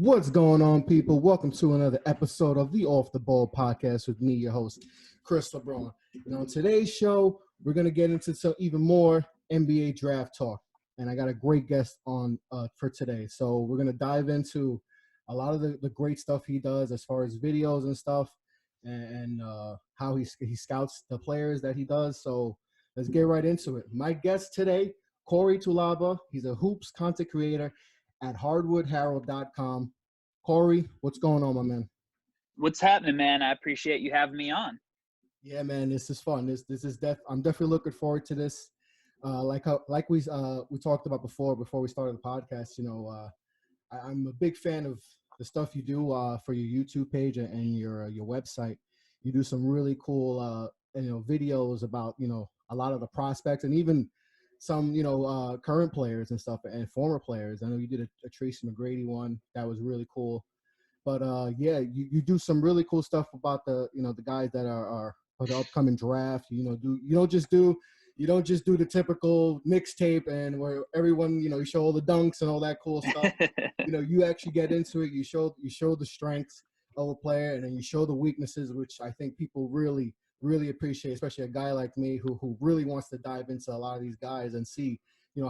What's going on, people? Welcome to another episode of the Off the Ball podcast with me, your host, Chris LeBron. On today's show, we're going to get into some even more NBA draft talk, and I got a great guest on for today. So we're going to dive into a lot of the great stuff he does as far as videos and stuff, and how he scouts the players that he does. So let's get right into it. My guest today, Corey Tulaba. He's a hoops content creator at hardwoodherald.com. Corey, what's going on, my man? What's happening, man? I appreciate you having me on. Yeah, man, this is fun. This is I'm definitely looking forward to this. Like we talked about before we started the podcast. I'm a big fan of the stuff you do for your YouTube page and your website. You do some really cool videos about a lot of the prospects and even some current players and stuff and former players. I know you did a Tracy McGrady one that was really cool. But yeah, you do some really cool stuff about the guys that are for the upcoming draft. You don't just do the typical mixtape and where everyone you show all the dunks and all that cool stuff. You actually get into it. You show the strengths of a player, and then you show the weaknesses, which I think people really appreciate, especially a guy like me who really wants to dive into a lot of these guys and see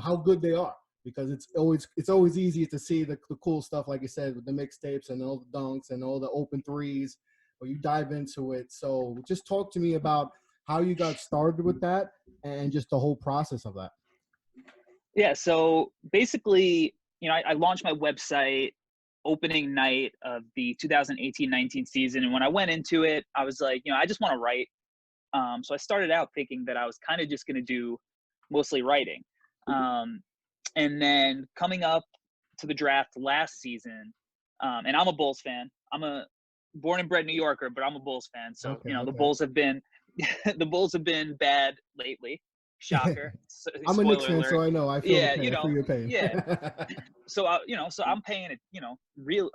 how good they are. Because it's always easy to see the cool stuff, like you said, with the mixtapes and all the dunks and all the open threes, but you dive into it. So just talk to me about how you got started with that and just the whole process of that. Yeah, so basically, I launched my website opening night of the 2018-19 season. And when I went into it, I was like, I just want to write. So I started out thinking that I was kind of just going to do mostly writing. And then coming up to the draft last season, and I'm a Bulls fan. I'm a born and bred New Yorker, but I'm a Bulls fan. So, Okay. The Bulls have been the Bulls have been bad lately. Shocker. I'm a Knicks fan, so I know. I feel your pain. Yeah. So so I'm paying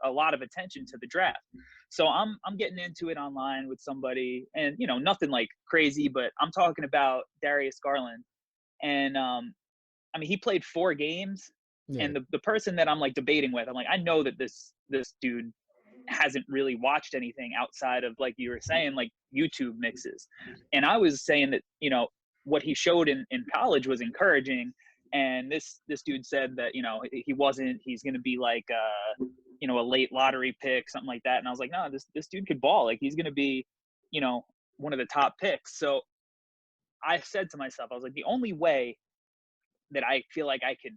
a lot of attention to the draft. So I'm getting into it online with somebody, and nothing like crazy, but I'm talking about Darius Garland, and he played 4 games, and the person that I'm like debating with, I'm like, I know that this dude hasn't really watched anything outside of, like you were saying, like YouTube mixes. And I was saying that, what he showed in college was encouraging. And this dude said that, he's going to be like, a late lottery pick, something like that. And I was like, no, this dude could ball. Like he's going to be, one of the top picks. So I said to myself, I was like, the only way that I feel like I could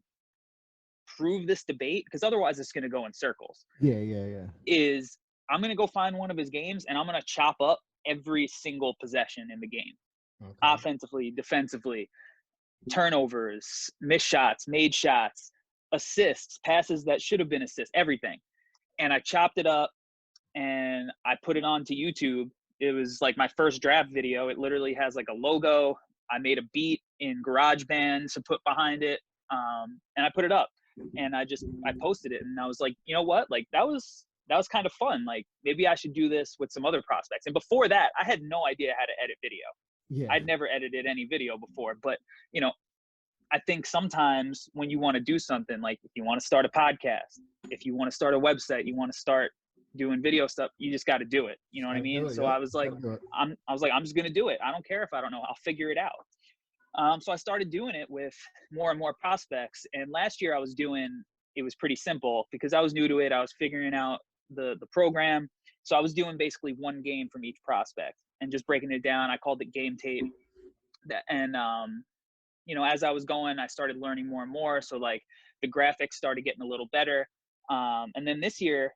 prove this debate, because otherwise it's going to go in circles. Yeah. Is I'm going to go find one of his games and I'm going to chop up every single possession in the game. Okay. Offensively, defensively, turnovers, missed shots, made shots, assists, passes that should have been assists, everything. And I chopped it up and I put it onto YouTube. It was like my first draft video. It literally has like a logo. I made a beat in GarageBand to put behind it, and I put it up, and I posted it, and I was like, you know what? Like that was kind of fun. Like maybe I should do this with some other prospects. And before that, I had no idea how to edit video. Yeah. I'd never edited any video before, but I think sometimes when you want to do something, like if you want to start a podcast, if you want to start a website, you want to start doing video stuff, you just got to do it. You know what I mean? So I was like, I'm just going to do it. I don't care if I don't know, I'll figure it out. So I started doing it with more and more prospects. And last year it was pretty simple because I was new to it. I was figuring out the program. So I was doing basically one game from each prospect and just breaking it down. I called it game tape. And, as I was going, I started learning more and more. So like the graphics started getting a little better. And then this year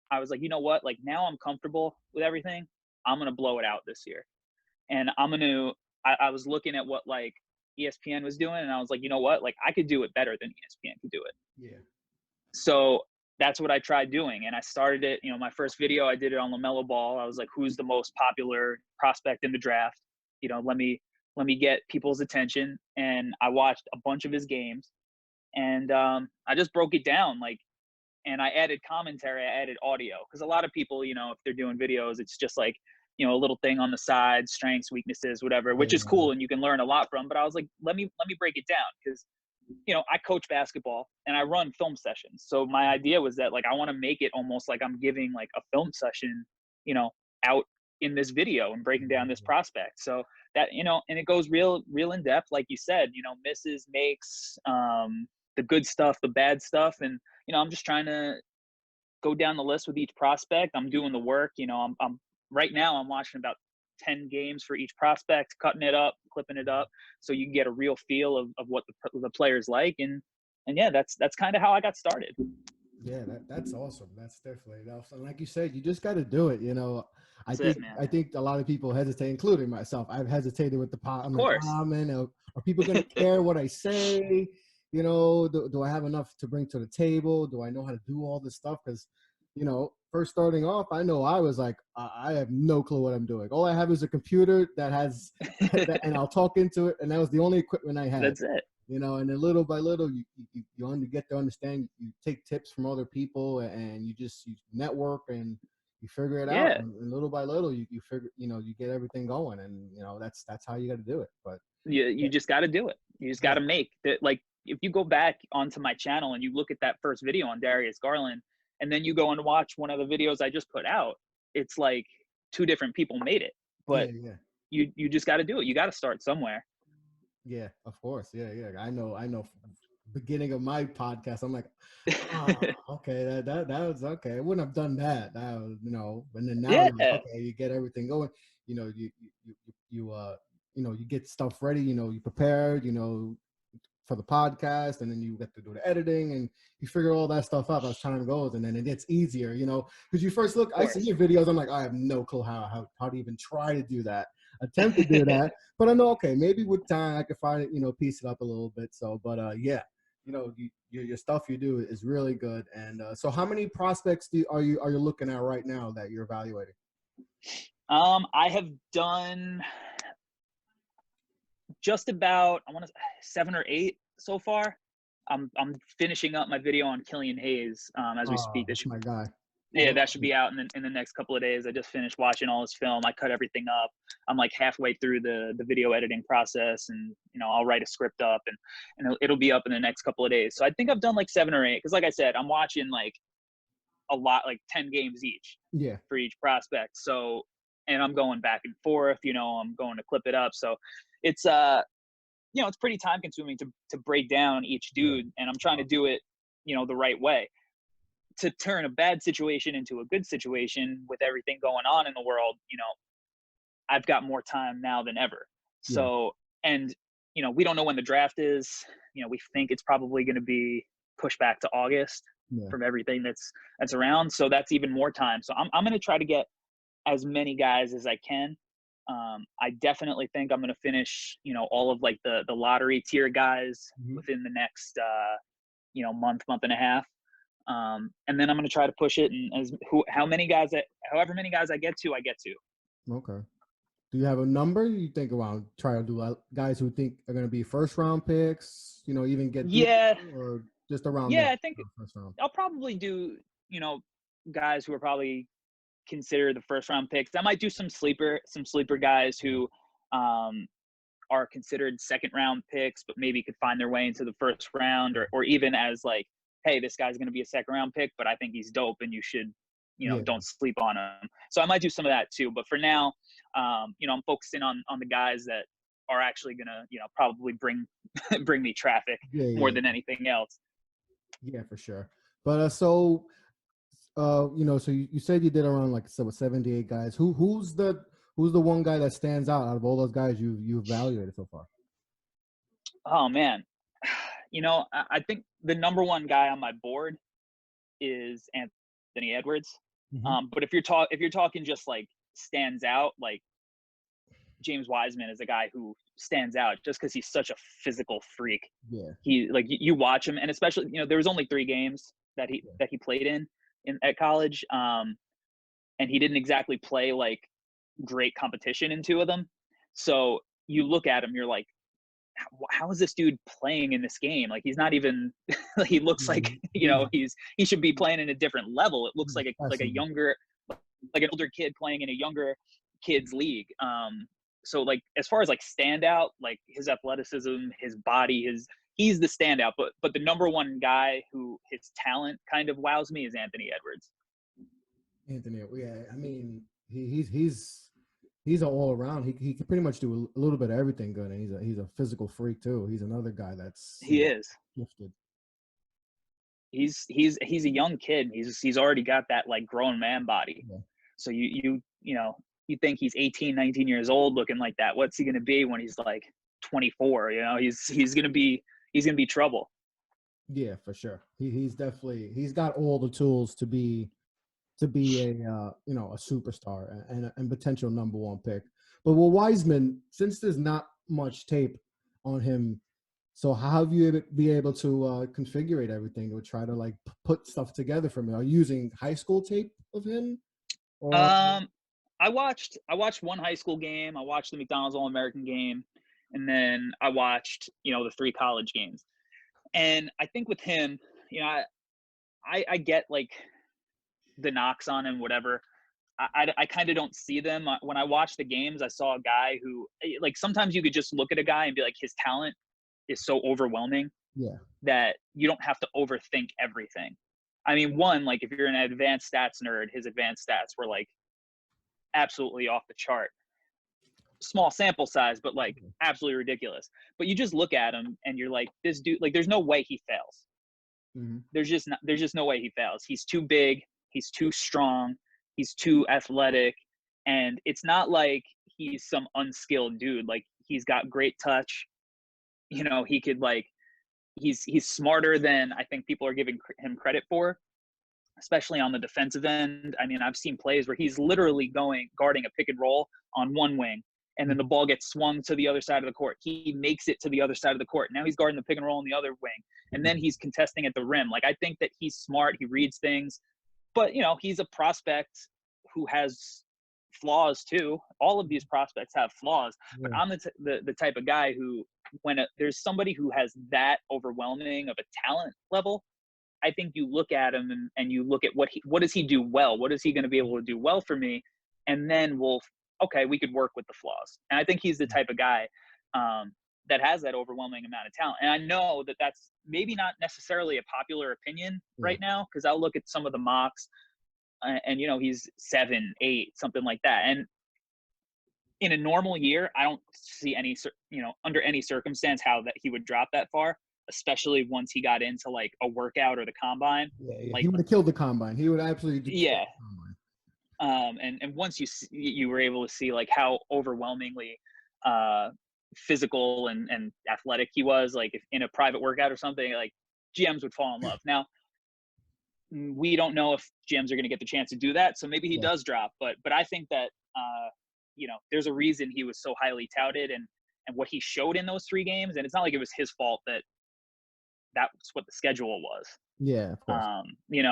I was like, you know what, like now I'm comfortable with everything. I'm going to blow it out this year. And I was looking at what like ESPN was doing, and I was like, you know what, like I could do it better than ESPN could do it. Yeah. So that's what I tried doing. And I started it, my first video, I did it on LaMelo Ball. I was like, who's the most popular prospect in the draft? Let me get people's attention. And I watched a bunch of his games, and I just broke it down. And I added commentary, I added audio. Because a lot of people, if they're doing videos, it's just like, a little thing on the side, strengths, weaknesses, whatever, which is cool and you can learn a lot from. But I was like, let me break it down, because I coach basketball and I run film sessions. So my idea was that, like, I want to make it almost like I'm giving like a film session, out in this video and breaking down this prospect. So that, and it goes real in depth, like you said, misses, makes, the good stuff, the bad stuff. And, I'm just trying to go down the list with each prospect. I'm doing the work. I'm right now I'm watching about 10 games for each prospect, cutting it up, clipping it up, so you can get a real feel of what the player's like. And yeah, that's kind of how I got started. Yeah, that's awesome. That's definitely awesome. Like you said, you just got to do it. I think a lot of people hesitate, including myself. I've hesitated with the pot. I'm like, man, are people going to care what I say? Do I have enough to bring to the table? Do I know how to do all this stuff? Because, first starting off, I know I was like, I have no clue what I'm doing. All I have is a computer that has, and I'll talk into it. And that was the only equipment I had. That's it. And then little by little, you get to understand. You take tips from other people, and you network and you figure it out. And little by little, you figure, you get everything going, and that's how you got to do it. But you just got to do it. You just got to make that. Like, if you go back onto my channel and you look at that first video on Darius Garland, and then you go and watch one of the videos I just put out, it's like two different people made it. But you just got to do it. You got to start somewhere. Yeah, of course. Yeah. I know. Beginning of my podcast, I'm like, okay, that was okay. I wouldn't have done that. That was, and then now, okay, you get everything going. You get stuff ready. You prepared. For the podcast, and then you get to do the editing, and you figure all that stuff out as time goes, and then it gets easier. Because you first look, I see your videos, I'm like, I have no clue how to even try to do that. Attempt to do that, but I know, okay, maybe with time I can find it, piece it up a little bit. So, but yeah, your stuff you do is really good. And so, how many prospects are you looking at right now that you're evaluating? I have done just about, I want to 7 or 8 so far. I'm finishing up my video on Killian Hayes as we speak. That's my guy. Yeah, that should be out in the next couple of days. I just finished watching all his film. I cut everything up. I'm like halfway through the video editing process, and I'll write a script up, and it'll be up in the next couple of days. So I think I've done like 7 or 8, because like I said, I'm watching like a lot, like 10 games each. Yeah. For each prospect. So, and I'm going back and forth. I'm going to clip it up. So it's it's pretty time consuming to break down each dude, and I'm trying to do it the right way, to turn a bad situation into a good situation with everything going on in the world. I've got more time now than ever. So, and, we don't know when the draft is. We think it's probably going to be pushed back to August from everything that's around. So that's even more time. So I'm going to try to get as many guys as I can. I definitely think I'm going to finish, all of like the lottery tier guys within the next, month and a half. And then I'm going to try to push it, and however many guys I get to. Okay. Do you have a number you think around? Try to do guys who think are going to be first round picks, even get or just around. Yeah, I think first round. I'll probably do, guys who are probably considered the first round picks. I might do some sleeper guys who are considered second round picks, but maybe could find their way into the first round, or even as like, hey, this guy's going to be a second round pick, but I think he's dope and you should, don't sleep on him. So I might do some of that too. But for now, I'm focusing on the guys that are actually going to, probably bring me traffic more than anything else. Yeah, for sure. But so you said you did around like 78 guys. Who's the one guy that stands out of all those guys you evaluated so far? Oh man, I think the number one guy on my board is Anthony Edwards. But if you're talking just like stands out, like James Wiseman is a guy who stands out just because he's such a physical freak. Yeah. He, like, you watch him, and especially, there was only 3 games that he played in at college. And he didn't exactly play like great competition in 2 of them. So you look at him, you're like, how is this dude playing in this game? Like, he's not even, he looks like, he should be playing in a different level. It looks like a younger, like an older kid playing in a younger kids league. So like, as far as like standout, like his athleticism, his body, he's the standout. But the number one guy who his talent kind of wows me is Anthony Edwards. Anthony, yeah, I mean, he's an all around. He can pretty much do a little bit of everything good, and he's a physical freak too. He's another guy that's gifted. He's a young kid. He's already got that like grown man body. Yeah. So you think he's 18, 19 years old looking like that. What's he going to be when he's like 24? You know, he's going to be trouble. Yeah, for sure. He's got all the tools to be a a superstar and potential number one pick. But with Wiseman, since there's not much tape on him, so how have you be able to configure everything to try to like put stuff together for me? Are you using high school tape of him? Or... I watched one high school game. I watched the McDonald's All-American game, and then I watched the 3 college games. And I think with him, I get like the knocks on him, whatever. I kind of don't see them. When I watched the games, I saw a guy who, like, sometimes you could just look at a guy and be like, his talent is so overwhelming that you don't have to overthink everything. I mean, one, like, if you're an advanced stats nerd, his advanced stats were like absolutely off the chart. Small sample size, but like absolutely ridiculous. But you just look at him and you're like, this dude, like, there's no way he fails. Mm-hmm. There's just no way he fails. He's too big. He's too strong. He's too athletic. And it's not like he's some unskilled dude. Like, he's got great touch. He could, like, he's smarter than I think people are giving him credit for, especially on the defensive end. I mean, I've seen plays where he's literally guarding a pick and roll on one wing, and then the ball gets swung to the other side of the court. He makes it to the other side of the court. Now he's guarding the pick and roll on the other wing, and then he's contesting at the rim. Like, I think that he's smart. He reads things. But, he's a prospect who has flaws too. All of these prospects have flaws. But I'm the type of guy who, when there's somebody who has that overwhelming of a talent level, I think you look at him and you look at what does he do well? What is he going to be able to do well for me? And then we could work with the flaws. And I think he's the type of guy that has that overwhelming amount of talent. And I know that that's maybe not necessarily a popular opinion right now, because I'll look at some of the mocks and he's 7, 8, something like that. And in a normal year, I don't see under any circumstance how that he would drop that far, especially once he got into like a workout or the combine. Yeah. Like, he would have killed the combine. He would absolutely do the combine. And once you were able to see like how overwhelmingly physical and athletic he was, like, if in a private workout or something, like, GMs would fall in love. Now, we don't know if GMs are going to get the chance to do that, so maybe he does drop. But I think that there's a reason he was so highly touted and what he showed in those 3 games, and it's not like it was his fault that that's what the schedule was. Yeah, of course.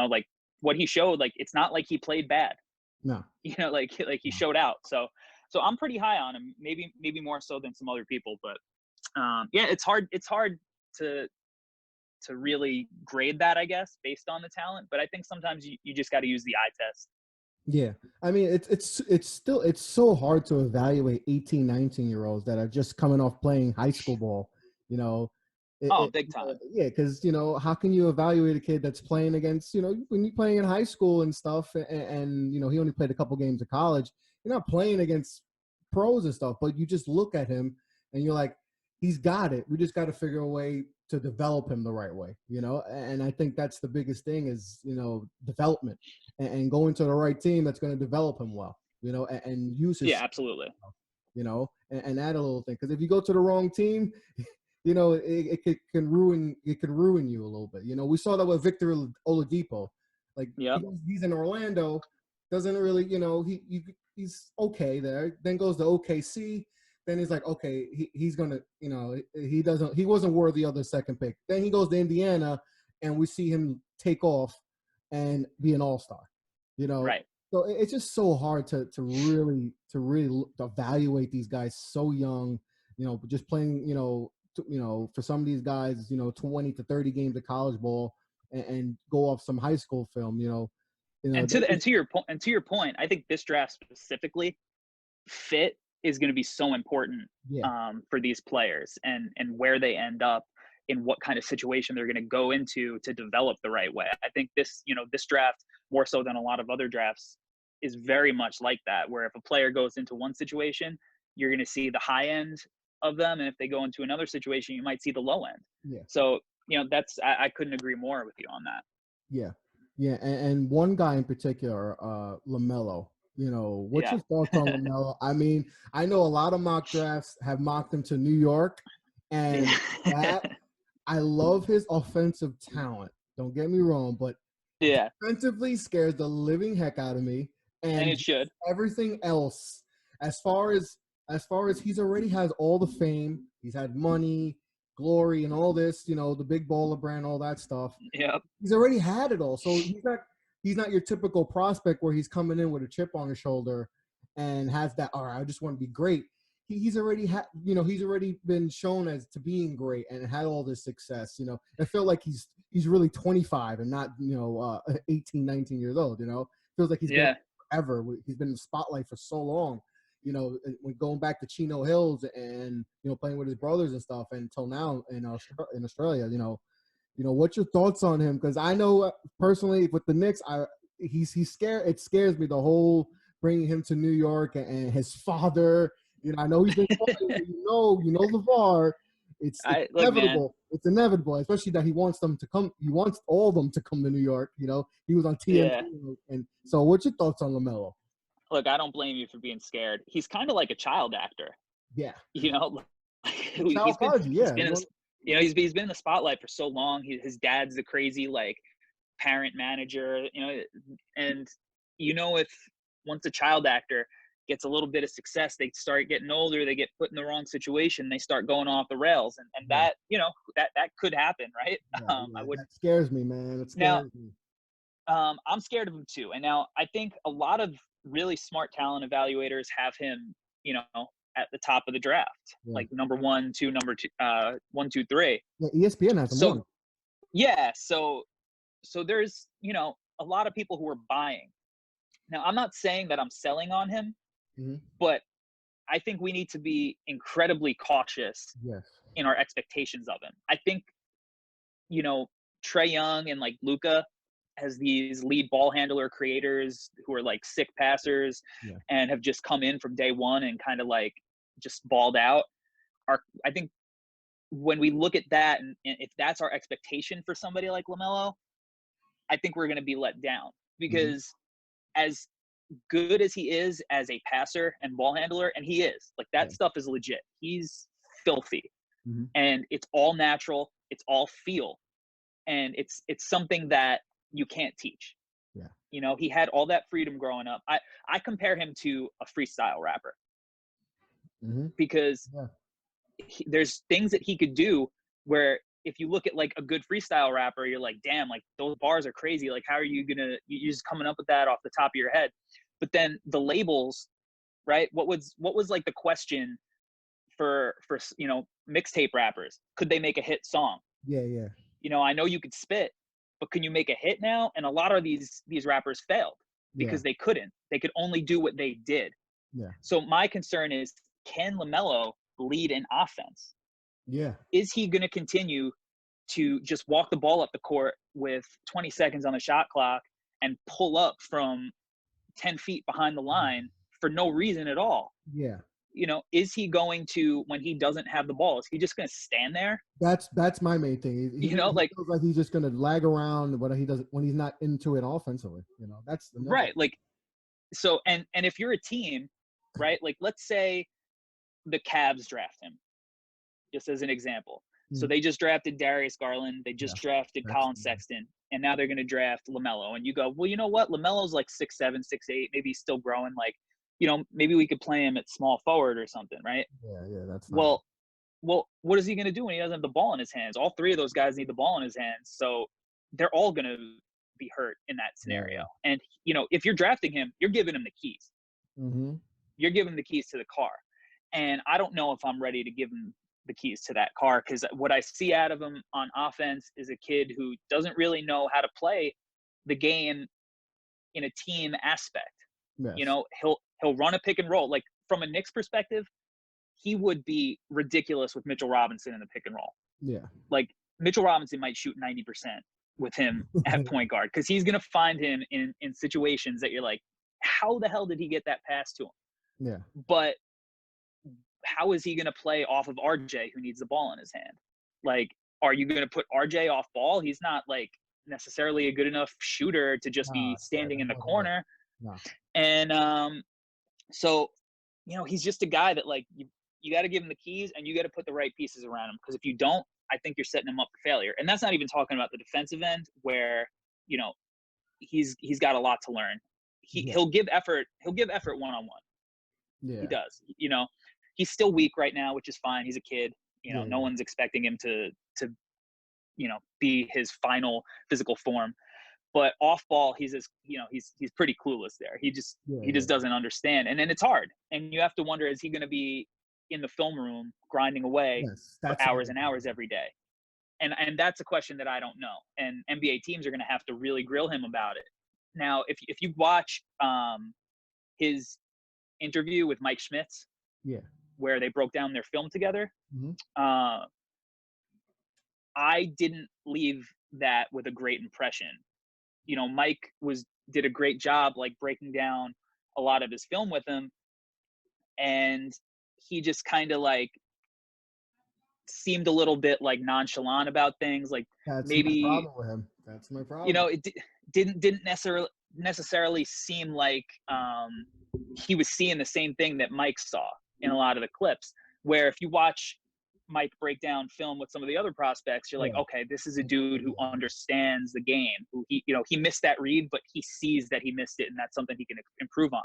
Like, what he showed, like, it's not like he played bad. No. Like he showed out. So I'm pretty high on him, maybe more so than some other people. But it's hard to really grade that, I guess, based on the talent. But I think sometimes you just got to use the eye test. Yeah. I mean, it's so hard to evaluate 18, 19-year-olds that are just coming off playing high school ball, big time. Yeah, because, how can you evaluate a kid that's playing against, when you're playing in high school and stuff, and he only played a couple games of college, you're not playing against pros and stuff, but you just look at him and you're like, he's got it. We just got to figure a way to develop him the right way, and I think that's the biggest thing is, development and going to the right team that's going to develop him well, and use his. Yeah, absolutely. And add a little thing. Because if you go to the wrong team, it can ruin you a little bit. We saw that with Victor Oladipo. Like, he's in Orlando, doesn't really, he's okay there. Then goes to OKC. Then he's like, okay, he's gonna, he wasn't worthy of the second pick. Then he goes to Indiana, and we see him take off and be an all-star. Right. So it's just so hard to really evaluate these guys so young. Just playing, for some of these guys, 20 to 30 games of college ball and go off some high school film. And to your point, I think this draft specifically, fit is going to be so important for these players and where they end up. in what kind of situation they're going to go into to develop the right way. I think this draft, more so than a lot of other drafts, is very much like that, where if a player goes into one situation, you're going to see the high end of them. And if they go into another situation, you might see the low end. Yeah. So, I couldn't agree more with you on that. Yeah. Yeah. And one guy in particular, LaMelo, what's your thoughts on LaMelo? I mean, I know a lot of mock drafts have mocked him to New York, and I love his offensive talent. Don't get me wrong, but defensively scares the living heck out of me. And it should. Everything else, as far as he's already has all the fame, he's had money, glory, and all this, the big baller brand, all that stuff. Yep. He's already had it all. So he's not your typical prospect where he's coming in with a chip on his shoulder and has that, all right, I just want to be great. He's already had, he's already been shown as to being great and had all this success. I feel like he's really 25 and not 18, 19 years old. Feels like he's been forever. He's been in the spotlight for so long. When going back to Chino Hills and playing with his brothers and stuff until now in Australia. What's your thoughts on him? Because I know personally with the Knicks, he's scared. It scares me, the whole bringing him to New York and his father. I know he's been LeVar. It's inevitable. It's inevitable, especially that he wants them to come. He wants all of them to come to New York. He was on TNT. And so, what's your thoughts on LaMelo? Look, I don't blame you for being scared. He's kind of like a child actor. Yeah. He's been in the spotlight for so long. His dad's the crazy parent manager, and if once a child actor gets a little bit of success, they start getting older, they get put in the wrong situation, they start going off the rails, and that that could happen, right? That scares me, man. It scares me. I'm scared of him too. And now I think a lot of really smart talent evaluators have him, at the top of the draft, like number 1, 2, number 2, 1, 2, 3. Yeah, ESPN has him. So there's, a lot of people who are buying. Now, I'm not saying that I'm selling on him, but I think we need to be incredibly cautious in our expectations of him. I think, Trae Young and Luka as these lead ball handler creators who are sick passers and have just come in from day one and kind of just balled out. I think when we look at that, and if that's our expectation for somebody like LaMelo, I think we're going to be let down, because as good as he is as a passer and ball handler, and he is, that stuff is legit. He's filthy, and it's all natural. It's all feel, and it's something that you can't teach. He had all that freedom growing up. I compare him to a freestyle rapper, because there's things that he could do where if you look at a good freestyle rapper, you're like, damn, those bars are crazy. How are you you're just coming up with that off the top of your head? But then the labels, right? What was the question for mixtape rappers? Could they make a hit song? Yeah. I know you could spit, but can you make a hit now? And a lot of these rappers failed because they couldn't. They could only do what they did. Yeah. So my concern is, can LaMelo lead an offense? Yeah. Is he going to continue to just walk the ball up the court with 20 seconds on the shot clock and pull up from 10 feet behind the line for no reason at all? Yeah. Is he going to, when he doesn't have the ball, is he just going to stand there? That's my main thing. He feels like he's just going to lag around when he's not into it offensively. That's the right. So, and if you're a team, right? Let's say the Cavs draft him, just as an example. So they just drafted Darius Garland. They just drafted Colin Sexton, and now they're going to draft LaMelo. And you go, well, you know what? LaMelo's 6'7", 6'8". Maybe he's still growing. Maybe we could play him at small forward or something, right? Yeah, that's fine. Well, what is he going to do when he doesn't have the ball in his hands? All three of those guys need the ball in his hands, so they're all going to be hurt in that scenario. Yeah. And if you're drafting him, you're giving him the keys. You're giving him the keys to the car, and I don't know if I'm ready to give him the keys to that car, because what I see out of him on offense is a kid who doesn't really know how to play the game in a team aspect. Yes. He'll run a pick and roll. From a Knicks perspective, he would be ridiculous with Mitchell Robinson in the pick and roll. Yeah. Like Mitchell Robinson might shoot 90% with him at point guard because he's going to find him in situations that you're like, how the hell did he get that pass to him? Yeah. But how is he going to play off of RJ who needs the ball in his hand? Like, are you going to put RJ off ball? He's not like necessarily a good enough shooter to just be standing in the corner. No. And so, you know, he's just a guy that like you got to give him the keys and you got to put the right pieces around him. Because if you don't, I think you're setting him up for failure. And that's not even talking about the defensive end where, you know, he's got a lot to learn. He'll give effort one-on-one. Yeah. He does. You know, he's still weak right now, which is fine. He's a kid. You know, no one's expecting him to you know, be his final physical form. But off ball, he's pretty clueless there. He just doesn't understand. And then it's hard. And you have to wonder, is he going to be in the film room grinding away for hours and hours every day? And that's a question that I don't know. And NBA teams are going to have to really grill him about it. Now, if you watch his interview with Mike Schmitz, where they broke down their film together, I didn't leave that with a great impression. You know, Mike did a great job like breaking down a lot of his film with him, and he just kind of like seemed a little bit like nonchalant about things. Like that's maybe my problem with him. That's my problem. You know, it didn't necessarily seem like he was seeing the same thing that Mike saw in a lot of the clips. Where if you watch Mike break down film with some of the other prospects, you're like, okay, this is a dude who understands the game. Who he missed that read, but he sees that he missed it, and that's something he can improve on.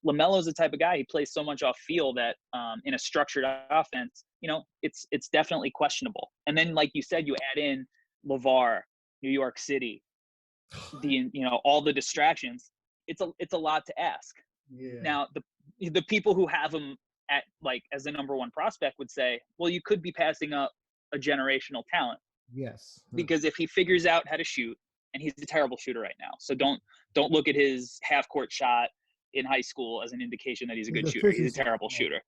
LaMelo's the type of guy, he plays so much off field that in a structured offense, you know, it's definitely questionable. And then, like you said, you add in LeVar, New York City, all the distractions. It's a lot to ask. Yeah. Now, the people who have him at like as the number one prospect would say, well, you could be passing up a generational talent. Yes. Because if he figures out how to shoot, and he's a terrible shooter right now, so don't look at his half court shot in high school as an indication that he's a good shooter. He's a terrible shooter.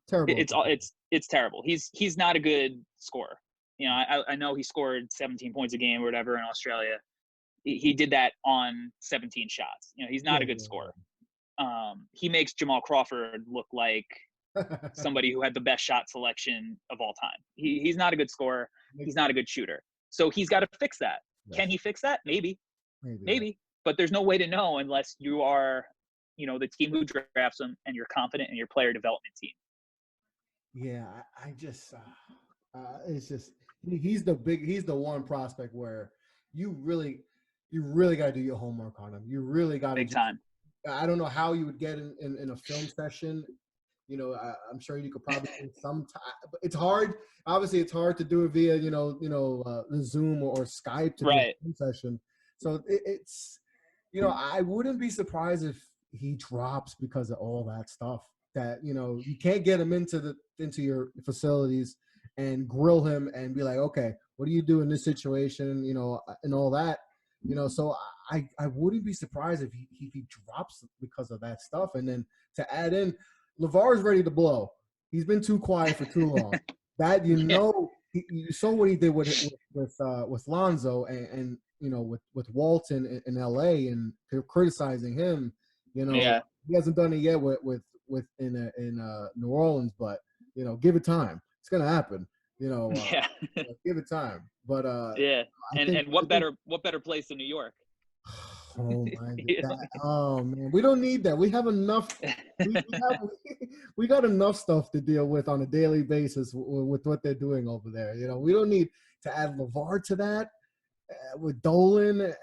Terrible. It's terrible. He's not a good scorer. You know, I know he scored 17 points a game or whatever in Australia. He did that on 17 shots. You know, he's not a good scorer. He makes Jamal Crawford look like somebody who had the best shot selection of all time. He's not a good scorer. He's not a good shooter. So he's got to fix that. Yes. Can he fix that? Maybe. But there's no way to know unless you are, you know, the team who drafts him and you're confident in your player development team. Yeah, I just it's just he's the one prospect where you really got to do your homework on him. You really got to big time. I don't know how you would get in a film session. You know, I'm sure you could probably do some time, but it's hard. Obviously, it's hard to do it via the Zoom or Skype to do a film session. So it's I wouldn't be surprised if he drops because of all that stuff. That you can't get him into your facilities and grill him and be like, okay, what do you do in this situation? And all that. So I wouldn't be surprised if he drops because of that stuff. And then to add in, LeVar is ready to blow. He's been too quiet for too long. That you saw what he did with Lonzo and with Walton in LA and criticizing him. He hasn't done it yet with in New Orleans, but give it time. It's gonna happen. Give it time. But and what better place than New York? Oh my God! Oh man, we don't need that. We have enough. We got enough stuff to deal with on a daily basis with what they're doing over there. We don't need to add LeVar to that. With Dolan,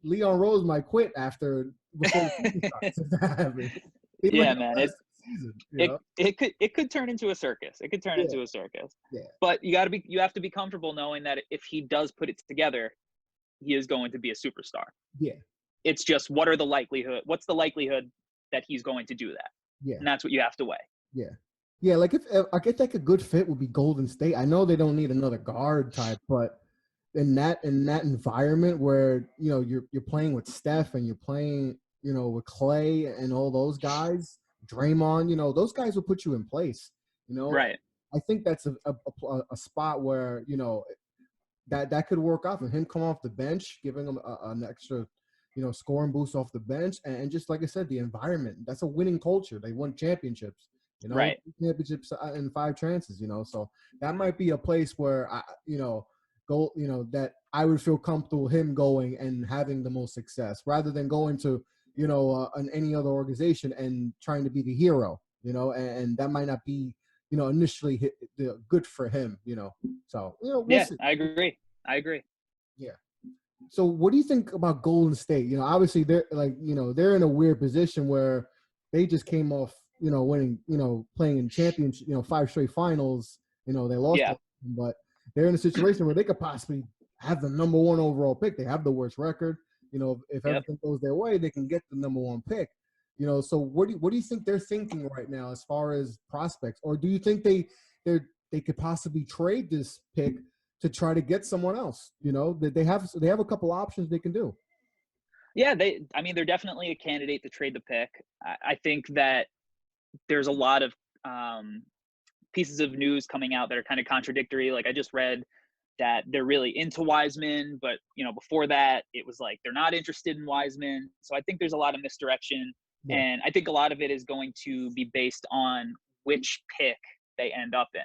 Leon Rose might quit before the season starts. Yeah, man. It could turn into a circus. It could turn into a circus. Yeah. But you have to be comfortable knowing that if he does put it together, he is going to be a superstar. Yeah. It's just what's the likelihood that he's going to do that? Yeah. And that's what you have to weigh. Yeah. Yeah, like if I guess like a good fit would be Golden State. I know they don't need another guard type, but in that environment where you're playing with Steph and you're playing with Clay and all those guys, Draymond, those guys will put you in place. Right. I think that's a spot where, you know, that could work out for him. Come off the bench, giving him an extra, you know, scoring boost off the bench, and just like I said, the environment. That's a winning culture. They won championships, you know, Right. championships in 5 chances, you know. So that might be a place where you know, that I would feel comfortable him going and having the most success rather than going to, you know, any other organization and trying to be the hero, you know, and that might not be, you know, initially good for him, you know. So, you know, we'll Yeah, see. I agree. Yeah. So what do you think about Golden State? You know, obviously they're like, you know, they're in a weird position where they just came off, you know, winning, you know, playing in championship, you know, 5 straight finals. You know, they lost, Yeah. but they're in a situation where they could possibly have the number 1 overall pick. They have the worst record. You know, if Yep. everything goes their way, they can get the number 1 pick. You know, so what do you think they're thinking right now as far as prospects? Or do you think they could possibly trade this pick to try to get someone else? You know, that they have a couple options they can do. Yeah, I mean, they're definitely a candidate to trade the pick. I think that there's a lot of pieces of news coming out that are kind of contradictory. Like I just read that they're really into Wiseman, but you know, before that it was like they're not interested in Wiseman. So I think there's a lot of misdirection, Yeah. and I think a lot of it is going to be based on which pick they end up in.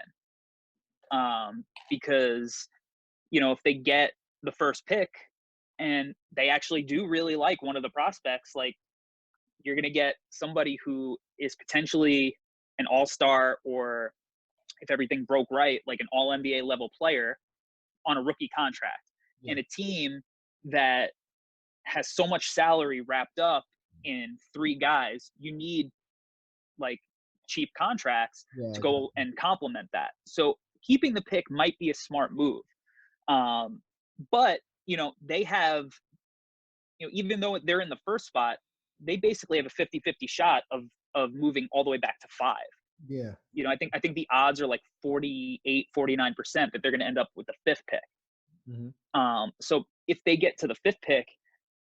Because you know, if they get the first pick and they actually do really like one of the prospects, like you're going to get somebody who is potentially an all-star, or if everything broke right, like an all NBA level player on a rookie contract. Yeah. And a team that has so much salary wrapped up in 3 guys, you need like cheap contracts to go and complement that. So keeping the pick might be a smart move. But you know, they have, you know, even though they're in the first spot, they basically have a 50-50 shot of moving all the way back to 5. Yeah. You know, I think the odds are like 48, 49% that they're going to end up with the 5th pick. Mm-hmm. So if they get to the 5th pick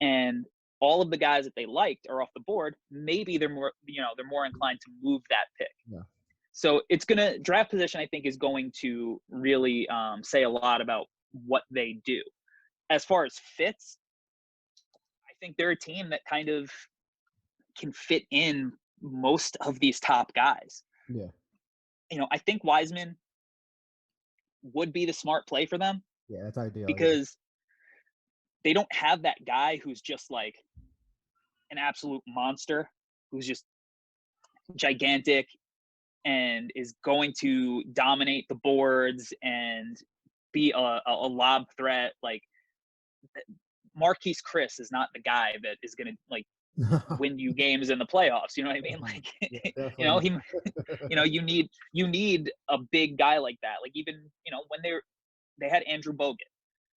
and all of the guys that they liked are off the board, maybe they're more inclined to move that pick. Yeah. So it's going to, draft position, I think, is going to really say a lot about what they do. As far as fits, I think they're a team that kind of can fit in most of these top guys. Yeah. You know, I think Wiseman would be the smart play for them Yeah, that's ideal. because they don't have that guy who's just like an absolute monster, who's just gigantic and is going to dominate the boards and be a lob threat. Like Marquise Chris is not the guy that is going to like win you games in the playoffs. You know what I mean? Like, Yeah, you know, you know, you need a big guy like that. Like even, you know, when they had Andrew Bogut,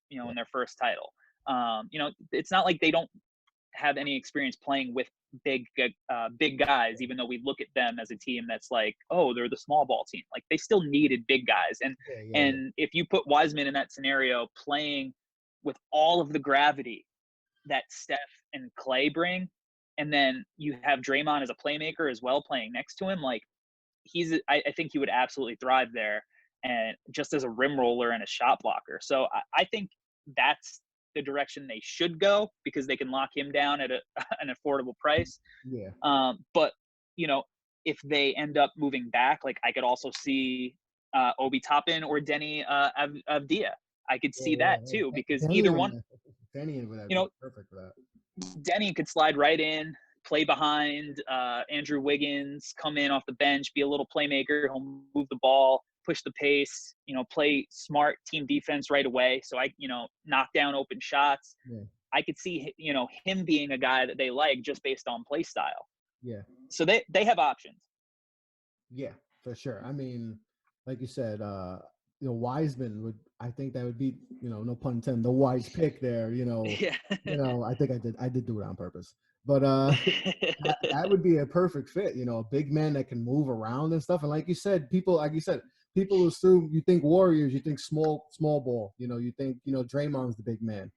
you know, in their first title. You know, it's not like they don't have any experience playing with big guys, even though we look at them as a team that's like, oh, they're the small ball team. Like they still needed big guys. And if you put Wiseman in that scenario playing with all of the gravity that Steph and Clay bring, and then you have Draymond as a playmaker as well playing next to him, like I think he would absolutely thrive there, and just as a rim roller and a shot blocker. So I think that's the direction they should go because they can lock him down at an affordable price. Yeah. But you know, if they end up moving back, like I could also see Obi Toppin or Denny Avdia. I could see that too because either one, Denny would have you know, perfect for that. Denny could slide right in, play behind Andrew Wiggins, come in off the bench, be a little playmaker. He'll move the ball, push the pace, you know, play smart team defense right away. So knock down open shots. Yeah. I could see, you know, him being a guy that they like just based on play style. Yeah. So they have options. Yeah, for sure. I mean, like you said, you know, Wiseman I think that would be, you know, no pun intended, the wise pick there, you know. Yeah. You know, I think I did do it on purpose. But that would be a perfect fit, you know, a big man that can move around and stuff. And like you said, people assume you think Warriors, you think small ball, you know, you think, you know, Draymond's the big man.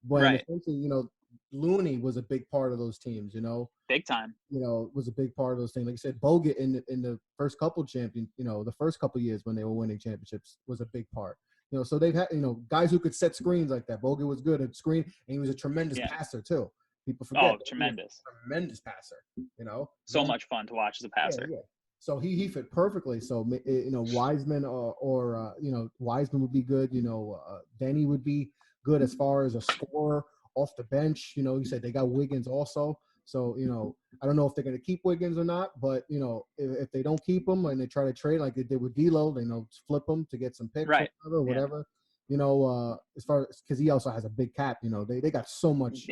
When Right. essentially, you know, Looney was a big part of those teams, you know. Big time. You know, was a big part of those things. Like I said, Bogut in the first couple the first couple years when they were winning championships was a big part. You know, so they've had, you know, guys who could set screens like that. Bogut was good at screen, and he was a tremendous passer too. People forget. Oh, tremendous. Tremendous passer, you know. So much fun to watch as a passer. Yeah. So he fit perfectly. So, you know, Wiseman or you know, Wiseman would be good. You know, Denny would be good as far as a scorer off the bench. You know, you said they got Wiggins also. So, you know, I don't know if they're going to keep Wiggins or not, but, you know, if they don't keep him and they try to trade like they did with D'Lo, they, you know, flip him to get some picks or whatever. Yeah. You know, as far as, because he also has a big cap, you know, they got so much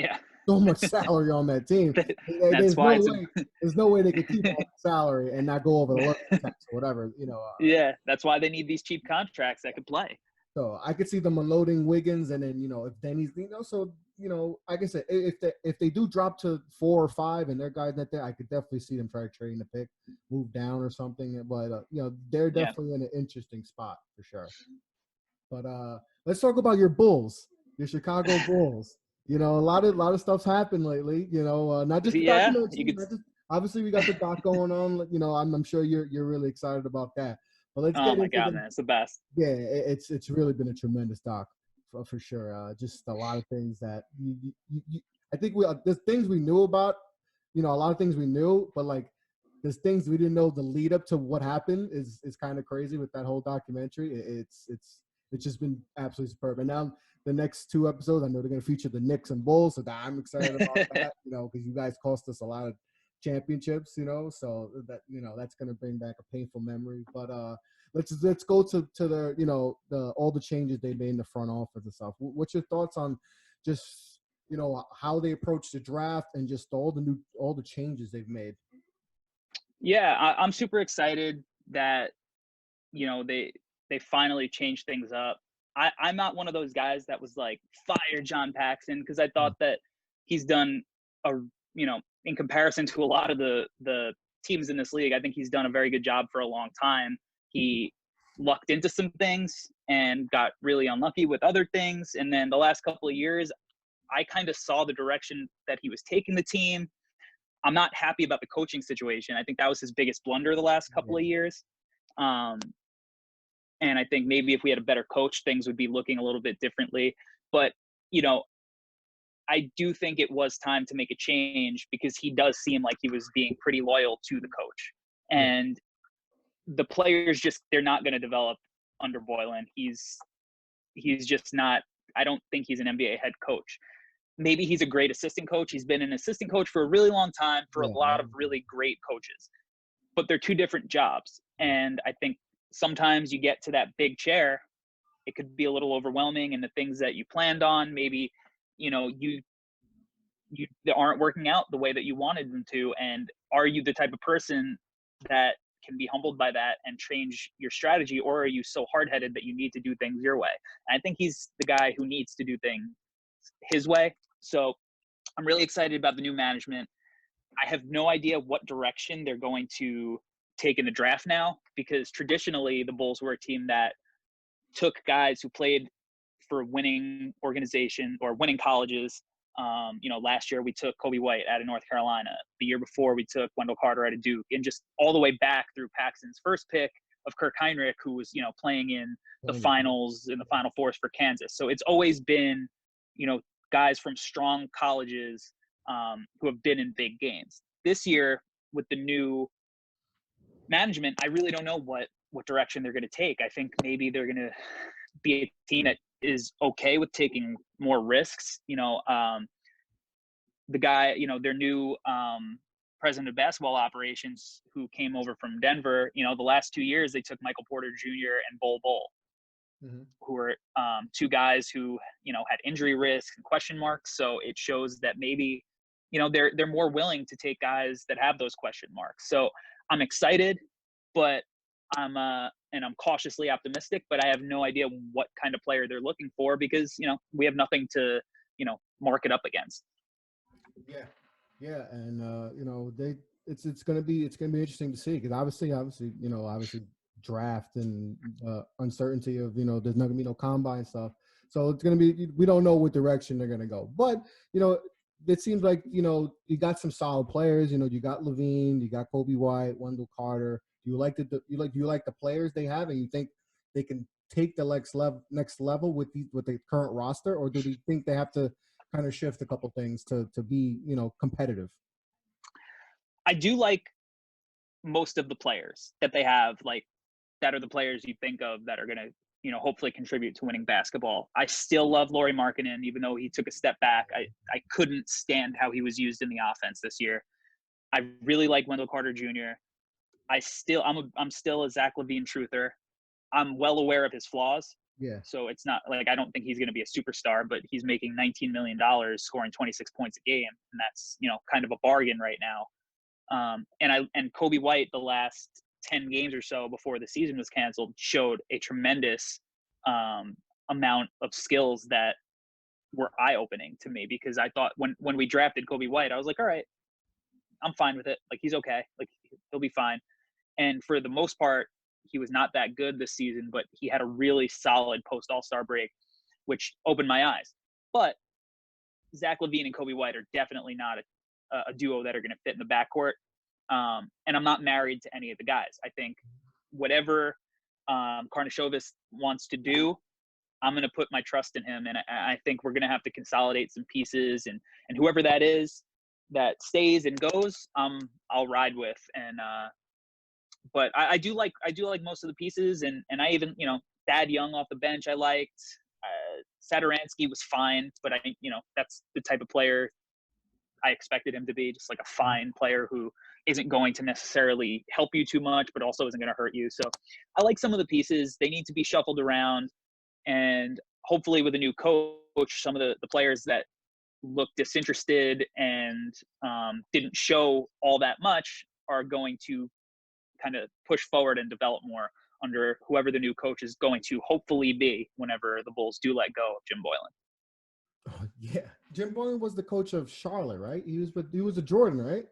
salary on that team. There's no way they could keep all that salary and not go over the tax or whatever, you know. That's why they need these cheap contracts that could play. So I could see them unloading Wiggins, and then, you know, if Denny's, you know, so, you know, like I said, if they do drop to 4 or 5 and their guys not there, I could definitely see them try trading the pick, move down or something. But you know, they're definitely in an interesting spot for sure. But let's talk about your Bulls, your Chicago Bulls. You know, a lot of stuff's happened lately. You know, not just the documentary. Obviously, we got the doc going on. You know, I'm sure you're really excited about that. But let's get into man, it's the best. Yeah, it's really been a tremendous doc for sure. Just a lot of things that I think there's things we knew about. You know, a lot of things we knew, but like there's things we didn't know. The lead up to what happened is kind of crazy with that whole documentary. It's just been absolutely superb. And now the next 2 episodes, I know they're going to feature the Knicks and Bulls, so I'm excited about that. You know, because you guys cost us a lot of championships, you know, so that, you know, that's going to bring back a painful memory. But let's go to the, you know, all the changes they made in the front office and stuff. What's your thoughts on just, you know, how they approach the draft and just all the changes they've made? Yeah, I'm super excited that, you know, they finally changed things up. I'm not one of those guys that was like, fire John Paxson, because I thought that he's done you know, in comparison to a lot of the teams in this league, I think he's done a very good job for a long time. He lucked into some things and got really unlucky with other things. And then the last couple of years, I kind of saw the direction that he was taking the team. I'm not happy about the coaching situation. I think that was his biggest blunder the last couple of years. And I think maybe if we had a better coach, things would be looking a little bit differently. But, you know, I do think it was time to make a change, because he does seem like he was being pretty loyal to the coach. And the players they're not going to develop under Boylen. He's just not, I don't think he's an NBA head coach. Maybe he's a great assistant coach. He's been an assistant coach for a really long time for a lot of really great coaches. But they're 2 different jobs. And I think sometimes you get to that big chair, it could be a little overwhelming, and the things that you planned on, maybe, you know, they aren't working out the way that you wanted them to. And are you the type of person that can be humbled by that and change your strategy, or are you so hard-headed that you need to do things your way? And I think he's the guy who needs to do things his way. So I'm really excited about the new management. I have no idea what direction they're going to take in the draft now, because traditionally the Bulls were a team that took guys who played for winning organization or winning colleges. You know, last year we took Kobe White out of North Carolina. The year before we took Wendell Carter out of Duke, and just all the way back through Paxson's first pick of Kirk Heinrich, who was, you know, playing in the finals, in the Final Fours for Kansas. So it's always been, you know, guys from strong colleges who have been in big games. This year with the new management, I really don't know what direction they're going to take. I think maybe they're going to be a team that is okay with taking more risks. You know, the guy, you know, their new president of basketball operations, who came over from Denver, you know, the last 2 years they took Michael Porter Jr. and Bol Bol, who were 2 guys who, you know, had injury risk and question marks. So it shows that maybe, you know, they're more willing to take guys that have those question marks. So I'm excited, but I'm cautiously optimistic, but I have no idea what kind of player they're looking for, because, you know, we have nothing to, you know, mark it up against. Yeah, and you know, it's gonna be interesting to see, because obviously, you know, draft and uncertainty of, you know, there's not gonna be no combine stuff, so it's gonna be, we don't know what direction they're gonna go. But, you know, it seems like, you got some solid players. You got Levine, you got Kobe White, Wendell Carter. Do you like the players they have, and you think they can take the next level with the current roster, or do you think they have to kind of shift a couple things to be competitive? I do like most of the players that they have, like that are the players you think of that are going to, hopefully contribute to winning basketball. I still love Lauri Markkanen, even though he took a step back. I couldn't stand how he was used in the offense this year. I really like Wendell Carter Jr. I'm still a Zach LaVine truther. I'm well aware of his flaws. Yeah. So it's not like I don't think he's going to be a superstar, but he's making $19 million, scoring 26 points a game, and that's kind of a bargain right now. And Kobe White, the last 10 games or so before the season was canceled, showed a tremendous amount of skills that were eye-opening to me, because I thought when we drafted Kobe White, I was like, all right, I'm fine with it. Like, he's okay. Like, he'll be fine. And for the most part, he was not that good this season, but he had a really solid post-All-Star break, which opened my eyes. But Zach LaVine and Kobe White are definitely not a duo that are going to fit in the backcourt. And I'm not married to any of the guys. I think whatever Karnisovas wants to do, I'm going to put my trust in him. And I think we're going to have to consolidate some pieces, and whoever that is that stays and goes, I'll ride with. And but I do like most of the pieces, and I even, Thad Young off the bench I liked. Satoransky was fine, but that's the type of player I expected him to be, just like a fine player who isn't going to necessarily help you too much, but also isn't going to hurt you. So I like some of the pieces. They need to be shuffled around, and hopefully with a new coach, some of the players that look disinterested and didn't show all that much are going to kind of push forward and develop more under whoever the new coach is going to hopefully be whenever the Bulls do let go of Jim Boylen. Oh, yeah, Jim Boylen was the coach of Charlotte, right? He was a Jordan, right?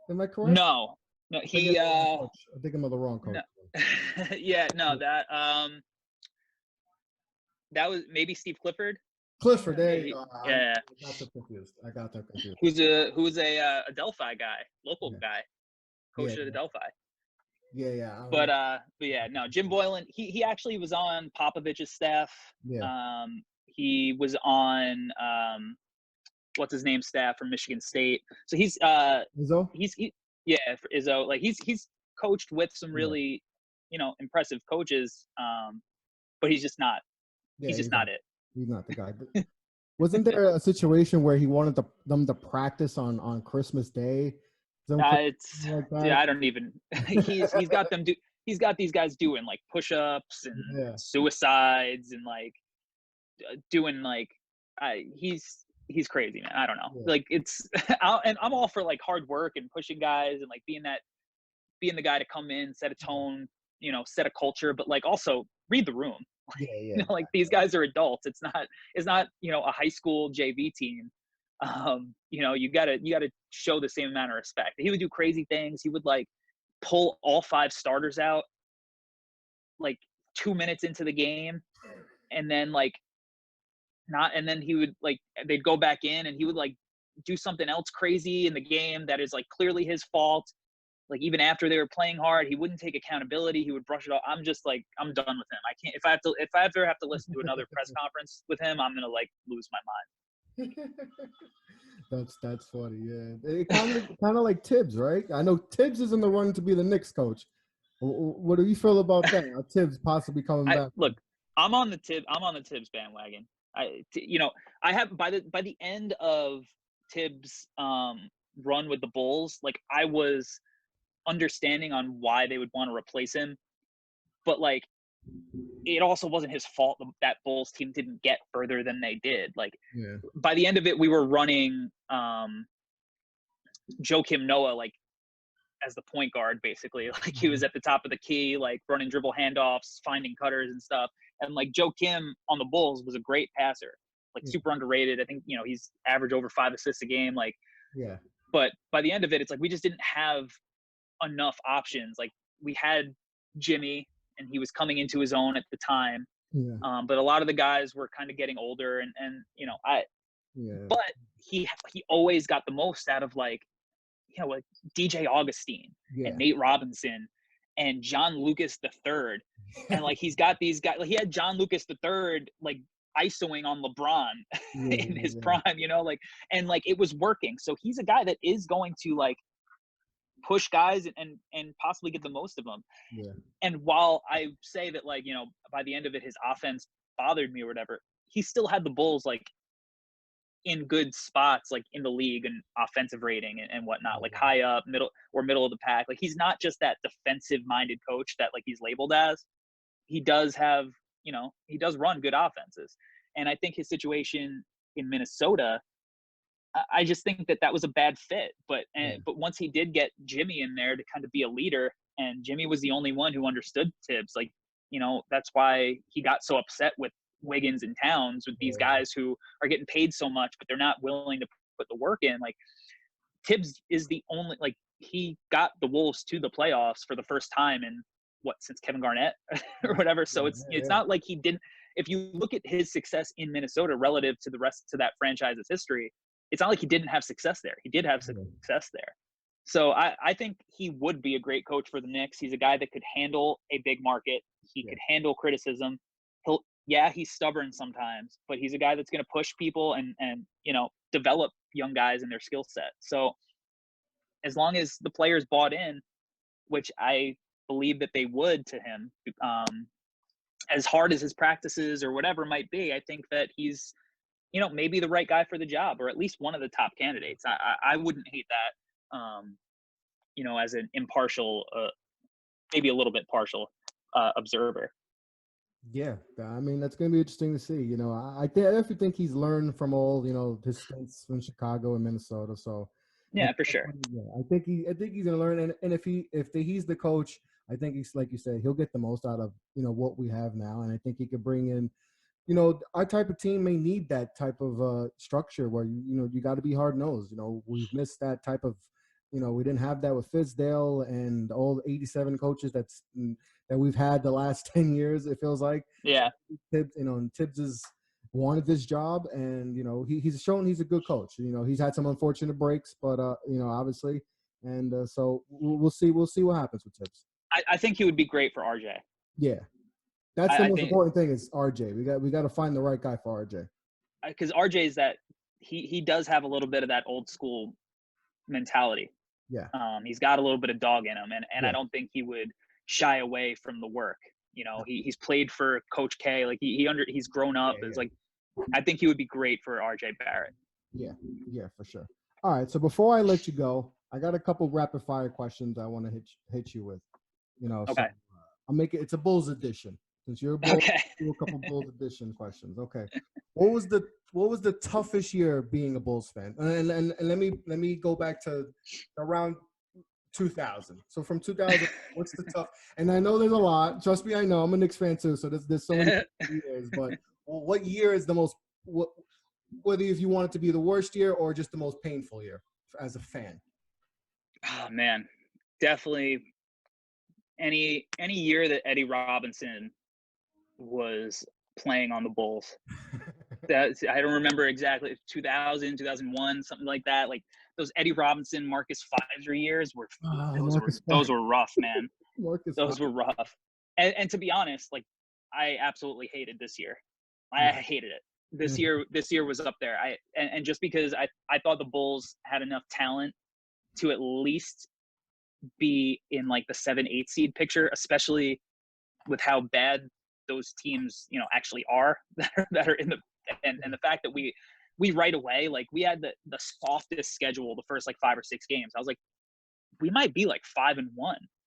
Am I correct? No, he. I think I'm the wrong coach. No. Yeah, no, that was maybe Steve Clifford. Clifford, yeah. I got that confused. Who's a Delphi guy, local guy, coach at Delphi. Yeah. But yeah, no, Jim Boylen, he actually was on Popovich's staff. Yeah. He was on what's his name staff from Michigan State. So he's Izzo? For Izzo. Like he's coached with some really, impressive coaches. But he's just not. He's just not it. He's not the guy. Wasn't there a situation where he wanted them to practice on Christmas Day? I don't even. He's got them do. He's got these guys doing like push-ups and suicides and like doing like. He's crazy, man. I don't know. Yeah. Like it's, and I'm all for like hard work and pushing guys and like being the guy to come in, set a tone, set a culture, but like also read the room. Like these guys are adults. It's not a high school JV team. You gotta show the same amount of respect. He would do crazy things. He would like pull all 5 starters out like 2 minutes into the game, and then he would like, they'd go back in and he would like do something else crazy in the game that is like clearly his fault. Like even after they were playing hard, he wouldn't take accountability. He would brush it off. I'm just like, I'm done with him. I can't, if I ever have to listen to another press conference with him, I'm going to like lose my mind. That's funny. Yeah. Kind of like Tibbs, right? I know Tibbs is in the run to be the Knicks coach. What do you feel about that? Tibbs possibly coming back? Look, I'm on the Tibbs bandwagon. I have by the end of Tibbs' run with the Bulls, like I was understanding on why they would want to replace him, but like it also wasn't his fault that Bulls team didn't get further than they did. Like by the end of it, we were running Joakim Noah like as the point guard, basically. Like he was at the top of the key, like running dribble handoffs, finding cutters and stuff. And like Joakim on the Bulls was a great passer, like super underrated. I think, he's average over 5 assists a game. Like, but by the end of it, it's like, we just didn't have enough options. Like we had Jimmy and he was coming into his own at the time. But a lot of the guys were kind of getting older and Yeah. But he always got the most out of like DJ Augustine and Yeah. Nate Robinson and John Lucas III. And like he's got these guys, like he had John Lucas III like ISOing on LeBron in his prime, like, and like it was working. So he's a guy that is going to like push guys and possibly get the most of them. Yeah. And while I say that, like, by the end of it, his offense bothered me or whatever, he still had the Bulls like in good spots, like in the league and offensive rating and whatnot, like high up, middle of the pack. Like he's not just that defensive minded coach that like he's labeled as. He does have, he does run good offenses. And I think his situation in Minnesota, I just think that was a bad fit. But once he did get Jimmy in there to kind of be a leader, and Jimmy was the only one who understood Tibbs, like, that's why he got so upset with Wiggins and Towns, with these guys who are getting paid so much, but they're not willing to put the work in. Like Tibbs is the only, like, he got the Wolves to the playoffs for the first time in since Kevin Garnett or whatever. So it's not like he didn't. If you look at his success in Minnesota relative to the rest of that franchise's history, it's not like he didn't have success there. He did have success there. So I think he would be a great coach for the Knicks. He's a guy that could handle a big market. He could handle criticism. He's stubborn sometimes, but he's a guy that's going to push people and develop young guys in their skill set. So as long as the players bought in, which I believe that they would to him, as hard as his practices or whatever might be, I think that he's, maybe the right guy for the job, or at least one of the top candidates. I wouldn't hate that, as an impartial, maybe a little bit partial observer. Yeah, I mean, that's going to be interesting to see. I definitely think he's learned from all, his stints from Chicago and Minnesota. So yeah, for sure. I think he's going to learn, and if he's the coach, I think he's, like you said, he'll get the most out of what we have now, and I think he could bring in. Our type of team may need that type of structure where you got to be hard nosed. We've missed that type of. We didn't have that with Fizdale and all 87 coaches that we've had the last 10 years. It feels like. Yeah. Tibbs has wanted this job, and he's shown he's a good coach. He's had some unfortunate breaks, but obviously, and so we'll see what happens with Tibbs. I think he would be great for RJ. Yeah. That's the most important thing is RJ. We got to find the right guy for RJ. Because RJ is that he does have a little bit of that old school mentality. Yeah. He's got a little bit of dog in him, and I don't think he would shy away from the work. He's played for Coach K. Like he's grown up. It's like I think he would be great for RJ Barrett. Yeah, for sure. All right. So before I let you go, I got a couple rapid fire questions I want to hit you with. Okay. So, I'll make it. It's a Bulls edition. Since you're a Bulls, do a couple Bulls edition questions. Okay. What was the toughest year being a Bulls fan? And let me go back to around 2000. So from 2000, what's the tough? And I know there's a lot. Trust me, I know. I'm a Knicks fan too. So there's so many years. But what year is the most? Whether if you want it to be the worst year or just the most painful year as a fan? Oh man, definitely. Any year that Eddie Robinson was playing on the Bulls. I don't remember exactly, 2000, 2001, something like that. Like those Eddie Robinson, Marcus Fizer years were those were rough, man. Those were rough. And to be honest, like I absolutely hated this year. I hated it. This year was up there. And just because I thought the Bulls had enough talent to at least be in like the 7-8 seed picture, especially with how bad those teams, actually are that are in the and the fact that we right away, like we had the softest schedule the first like 5 or 6 games. I was like, we might be like 5-1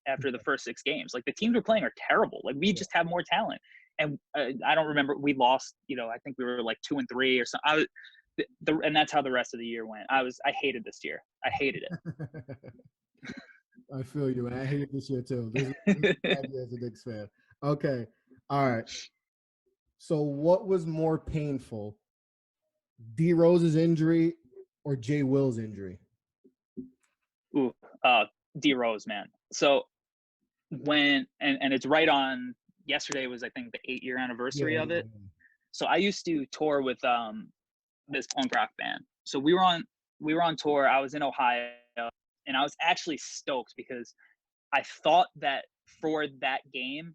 after the first 6 games. Like the teams we're playing are terrible. Like we just have more talent. And I don't remember, we lost, I think we were like 2-3 or something. And that's how the rest of the year went. I hated this year. I hated it. I feel you, man. I hated this year too. This is bad year as a Knicks fan. Okay. All right. So what was more painful, D Rose's injury or Jay Will's injury? Ooh, D Rose, man. So when and it's right on, yesterday was I think the 8-year anniversary of it. So I used to tour with this punk rock band. So we were on tour. I was in Ohio, and I was actually stoked because I thought that for that game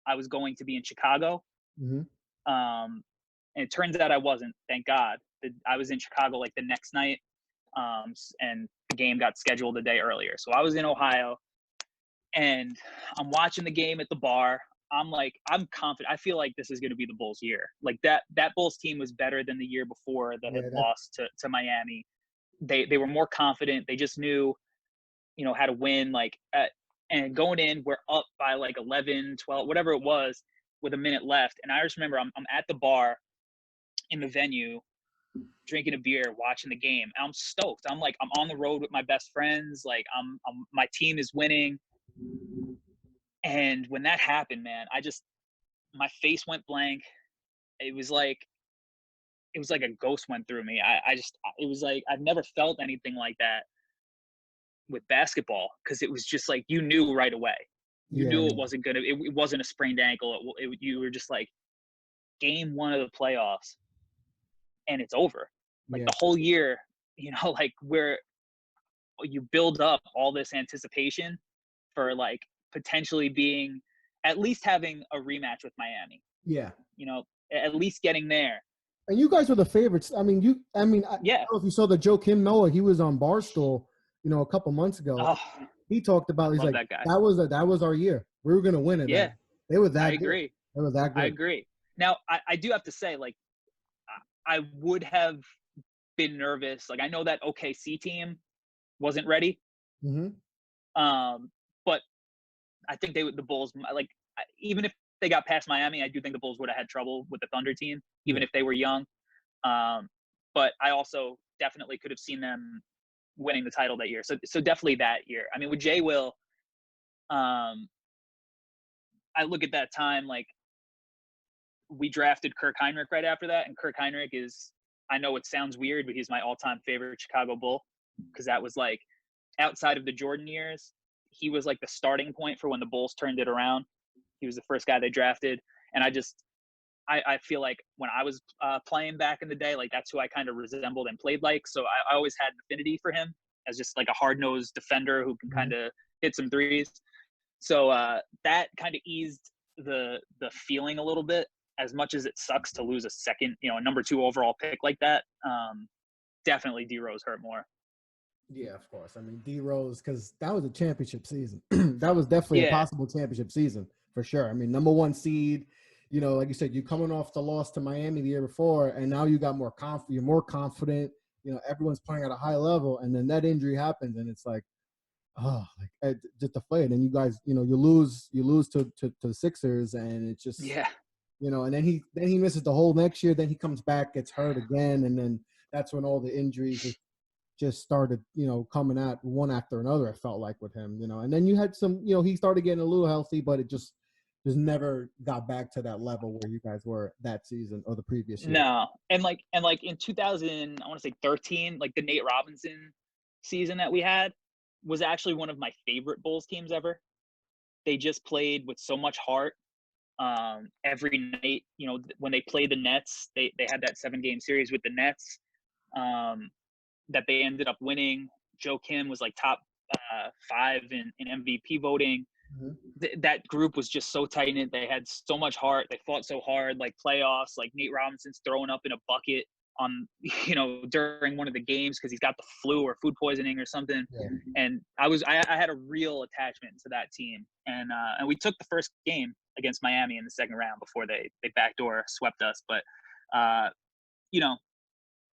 I was going to be in Chicago. Mm-hmm. And it turns out I wasn't. Thank God. I was in Chicago like the next night, and the game got scheduled a day earlier. So I was in Ohio, and I'm watching the game at the bar. I'm confident. I feel like this is going to be the Bulls' year. Like that Bulls team was better than the year before that had lost to Miami. They were more confident. They just knew, how to win. And going in, we're up by like 11, 12, whatever it was, with a minute left. And I just remember I'm at the bar in the venue, drinking a beer, watching the game. And I'm stoked. I'm on the road with my best friends. Like my team is winning. And when that happened, man, my face went blank. It was like a ghost went through me. It was like, I've never felt anything like that with basketball, because it was just like, you knew right away. You knew it wasn't it wasn't a sprained ankle. You were just like, game one of the playoffs, and it's over. Like the whole year, like where you build up all this anticipation for like potentially being, at least having a rematch with Miami. Yeah. At least getting there. And you guys were the favorites. I don't know if you saw the Joe Kim Noah. He was on Barstool, a couple months ago. Oh, he talked about, he's like, that was our year. We were going to win it. Yeah. They were that I agree. good. They were that good. I agree. Now, I do have to say, like, I would have been nervous. Like, I know that OKC team wasn't ready. Mm-hmm. But I think the Bulls, like, even if they got past Miami, I do think the Bulls would have had trouble with the Thunder team, even if they were young. But I also definitely could have seen them winning the title that year. So definitely that year. I mean, with Jay Will, I look at that time, like, we drafted Kirk Heinrich right after that. And Kirk Heinrich is, I know it sounds weird, but he's my all-time favorite Chicago Bull, because that was like, outside of the Jordan years, he was like the starting point for when the Bulls turned it around. He was the first guy they drafted. And I feel like when I was playing back in the day, like, that's who I kind of resembled and played like. So I always had an affinity for him as just like a hard-nosed defender who can kind of hit some threes. So that kind of eased the feeling a little bit, as much as it sucks to lose a second, a number 2 overall pick like that. Definitely D Rose hurt more. Yeah, of course. I mean, D Rose, because that was a championship season. That was definitely a possible championship season for sure. I mean, number 1 seed, like you said, you're coming off the loss to Miami the year before, and now you got more confident. You're more confident. Everyone's playing at a high level, and then that injury happens, and it's like, just deflated. And you guys, you lose to the Sixers, and it's just and then he misses the whole next year. Then he comes back, gets hurt again, and then that's when all the injuries just started, coming out one after another. It felt like with him, and then you had some, he started getting a little healthy, but it just never got back to that level where you guys were that season or the previous year. No, and like in 2000, I want to say 13, like the Nate Robinson season that we had was actually one of my favorite Bulls teams ever. They just played with so much heart. Every night, when they played the Nets, they had that 7-game series with the Nets that they ended up winning. Joe Kim was like top 5 in MVP voting. Mm-hmm. That group was just so tight-knit. They had so much heart. They fought so hard, like playoffs, like Nate Robinson's throwing up in a bucket on, during one of the games because he's got the flu or food poisoning or something. Yeah. And I had a real attachment to that team. And we took the first game against Miami in the second round before they backdoor swept us. But,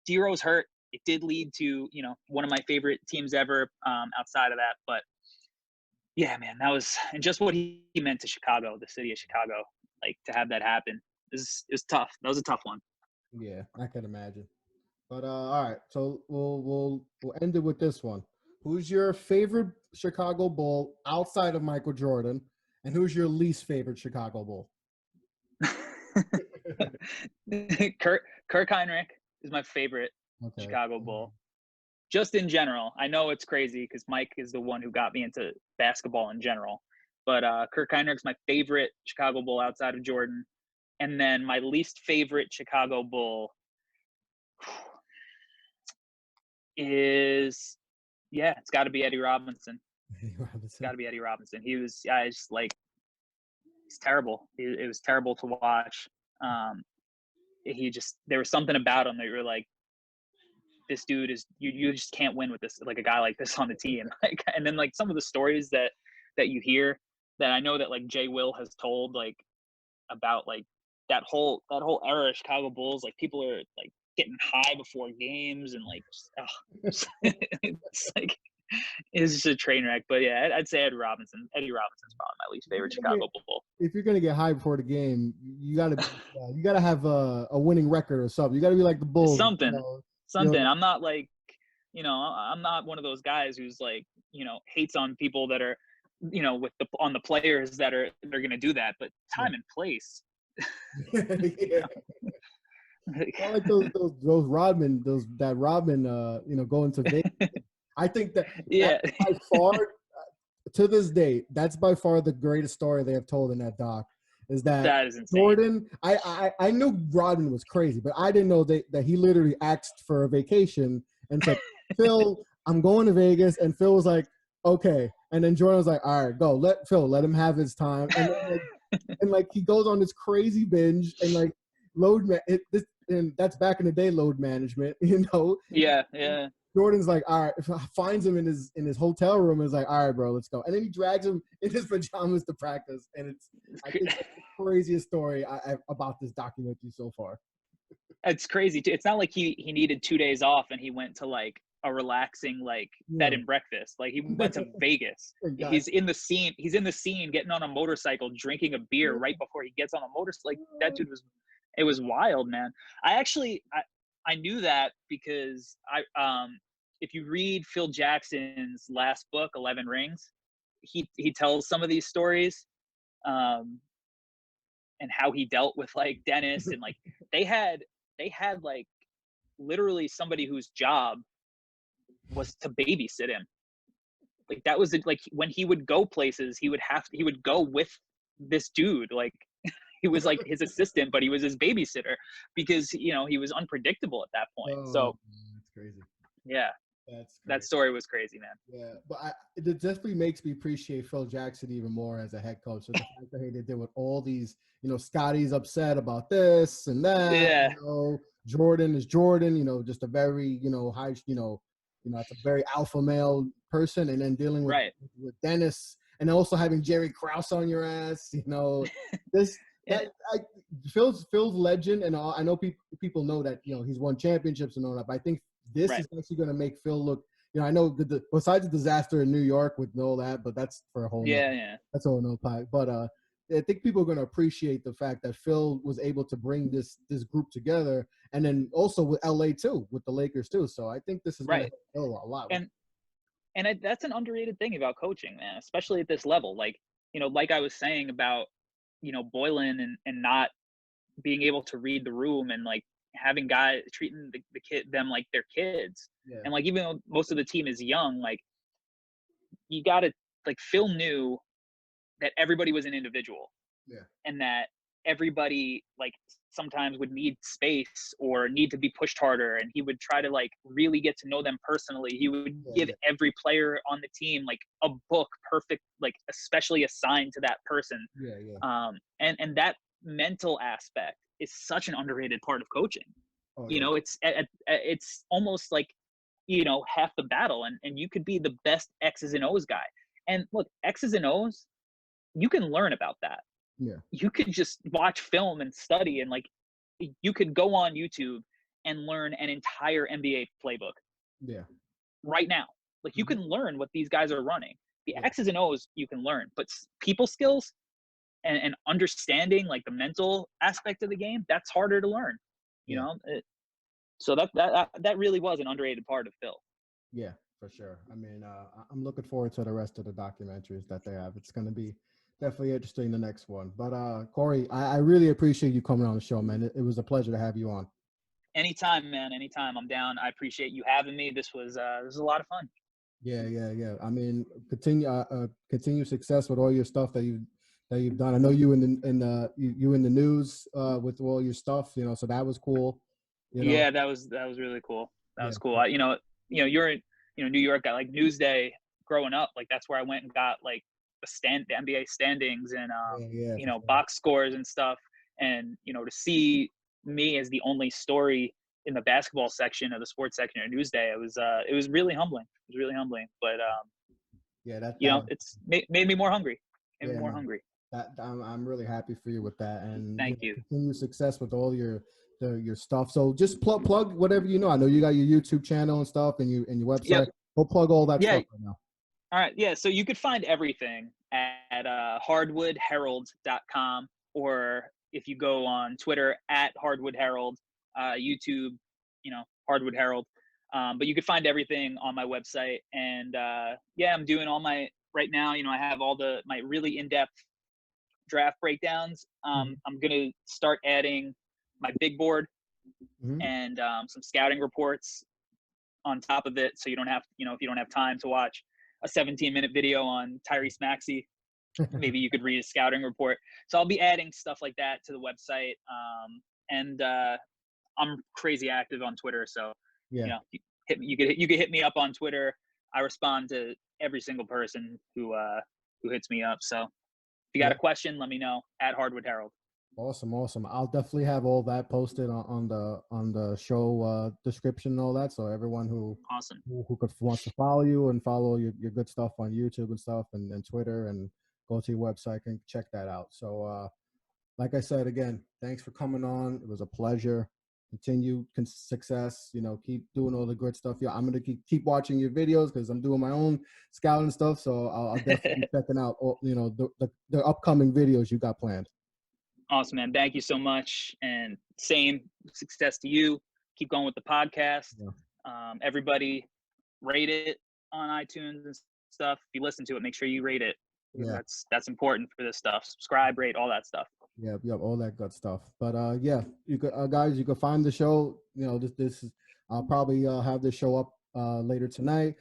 D Rose hurt. It did lead to, one of my favorite teams ever outside of that. But yeah, man, that was, and just what he meant to Chicago, the city of Chicago, like to have that happen is tough. That was a tough one. Yeah, I can imagine. But all right, so we'll end it with this one. Who's your favorite Chicago Bull outside of Michael Jordan, and who's your least favorite Chicago Bull? Kirk Heinrich is my favorite Chicago Bull. Just in general, I know it's crazy because Mike is the one who got me into basketball in general. But Kirk Heinrich's my favorite Chicago Bull outside of Jordan. And then my least favorite Chicago Bull. Is it's got to be Eddie Robinson. Eddie Robinson. It's got to be Eddie Robinson. He was, it's like, he's terrible. It was terrible to watch. There was something about him that you were like, this dude is, you just can't win with this, like a guy like this on the team. Like, and then like some of the stories that you hear that I know that like Jay Will has told, like about like that whole era of Chicago Bulls, like people are like getting high before games and like, it's like, it's just a train wreck. But yeah, I'd say Eddie Robinson's probably my least favorite Chicago Bull. If you're gonna get high before the game, you gotta have a winning record or something. You gotta be like the Bulls. Something. I'm not like, I'm not one of those guys who's like, hates on people that are, on the players they're gonna do that. But time and place. Yeah. I like those Rodman, going to Vegas. I think that by far, to this day, that's by far the greatest story they have told in that doc. That is insane. Jordan, I knew Rodman was crazy, but I didn't know that he literally asked for a vacation and said, Phil, I'm going to Vegas. And Phil was like, okay. And then Jordan was like, all right, go. Let him have his time. And then, he goes on this crazy binge and like and that's back in the day, load management, Yeah. Jordan's like, all right, finds him in his hotel room and is like, all right, bro, let's go. And then he drags him in his pajamas to practice. And I think that's the craziest story about this documentary so far. It's crazy too. It's not like he needed 2 days off and he went to like a relaxing bed and breakfast. Like he went to Vegas. He's in the scene getting on a motorcycle, drinking a beer right before he gets on a motorcycle. Like that dude it was wild, man. I knew that because if you read Phil Jackson's last book, 11 Rings, he tells some of these stories, and how he dealt with like Dennis and like they had like literally somebody whose job was to babysit him. Like that was like when he would go places, he would go with this dude. Like he was like his assistant, but he was his babysitter because he was unpredictable at that point. So that's crazy. Yeah, that story was crazy, man. Yeah, but it definitely makes me appreciate Phil Jackson even more as a head coach. So the fact that he did with all these, Scotty's upset about this and that. Yeah. Jordan is Jordan. Just a very high. It's a very alpha male person, and then dealing with Dennis, and also having Jerry Krause on your ass. This. Phil's legend, and I know people know that he's won championships and all that. But I think this is actually going to make Phil look. I know besides the disaster in New York with all that, but that's for a whole. That's a whole no pie. But I think people are going to appreciate the fact that Phil was able to bring this group together, and then also with LA too, with the Lakers too. So I think this is going to help Phil a lot. And that's an underrated thing about coaching, man, especially at this level. Like like I was saying about. Boylan and not being able to read the room and like having guys treating them like they're kids. Yeah. And like, even though most of the team is young, like you got to like Phil knew that everybody was an individual. Yeah. And that everybody like sometimes would need space or need to be pushed harder. And he would try to like really get to know them personally. He would give every player on the team like a book perfect, like especially assigned to that person. And that mental aspect is such an underrated part of coaching. It's almost like half the battle, and you could be the best X's and O's guy. And look, X's and O's, you can learn about that. Yeah. You could just watch film and study, and like you could go on YouTube and learn an entire NBA playbook. Yeah. Right now. Like you can learn what these guys are running. The X's and O's you can learn, but people skills and understanding like the mental aspect of the game, that's harder to learn. So that really was an underrated part of Phil. Yeah, for sure. I mean, I'm looking forward to the rest of the documentaries that they have. It's going to be definitely interesting, the next one. But Corey, I really appreciate you coming on the show, man. It was a pleasure to have you on. Anytime, man. Anytime. I'm down. I appreciate you having me. This was a lot of fun. Yeah. I mean, continue success with all your stuff that you've done. I know you in the news with all your stuff, so that was cool. You know? Yeah, that was really cool. That Yeah. was cool. You're in, New York got like Newsday growing up. Like that's where I went and got like the NBA standings and Yeah, yeah, for sure. box scores and stuff. And to see me as the only story in the basketball section of the sports section at Newsday, it was really humbling. It was really humbling. But Yeah, it's made me more hungry. Made me yeah, more man. hungry. I'm really happy for you with that, and Thank you. continue success with all your stuff. So just plug whatever you know. I know you got your YouTube channel and stuff, and your website. Yep. Go plug all that Yeah. stuff right now. All right. Yeah. So you could find everything at hardwoodherald.com, or if you go on Twitter at Hardwood Herald, YouTube, Hardwood Herald. But you could find everything on my website. And I'm doing all my right now. I have all my really in-depth draft breakdowns. I'm gonna start adding my big board and some scouting reports on top of it, so you don't have if you don't have time to watch a 17-minute video on Tyrese Maxey, maybe you could read a scouting report. So I'll be adding stuff like that to the website. And I'm crazy active on Twitter, so Yeah. you could hit me up on Twitter. I respond to every single person who hits me up. So if you got a question, let me know at Hardwood Herald. Awesome. I'll definitely have all that posted on the show description and all that. So everyone who wants to follow you and follow your good stuff on YouTube and stuff and Twitter and go to your website can check that out. So like I said again, thanks for coming on. It was a pleasure. Continue success. Keep doing all the good stuff. Yeah, I'm gonna keep watching your videos because I'm doing my own scouting stuff. So I'll definitely be checking out all, the upcoming videos you got planned. Awesome, man. Thank you so much. And same success to you. Keep going with the podcast. Yeah. Everybody rate it on iTunes and stuff. If you listen to it, make sure you rate it. Yeah. That's important for this stuff. Subscribe, rate, all that stuff. Yeah, all that good stuff. But you could guys, you can find the show. This is I'll probably have this show up later tonight.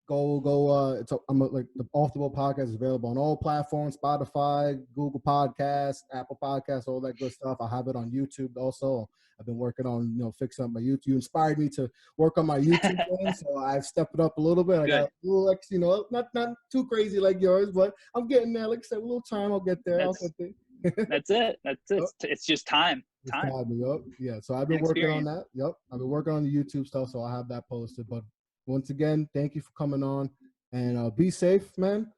Go like the Off the Boat podcast is available on all platforms: Spotify, Google Podcasts, Apple Podcasts, all that good stuff. I have it on YouTube also. I've been working on fixing up my YouTube. You inspired me to work on my YouTube game, so I've stepped it up a little bit. I got a little not too crazy like yours, but I'm getting there. Like I said, a little time, I'll get there. That's it. It's just time. Yep. Yeah. So I've been working on that. Yep. I've been working on the YouTube stuff, so I'll have that posted. But once again, thank you for coming on, and be safe, man.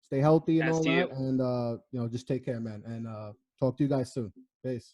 Stay healthy and all that, and just take care, man. And talk to you guys soon. Peace.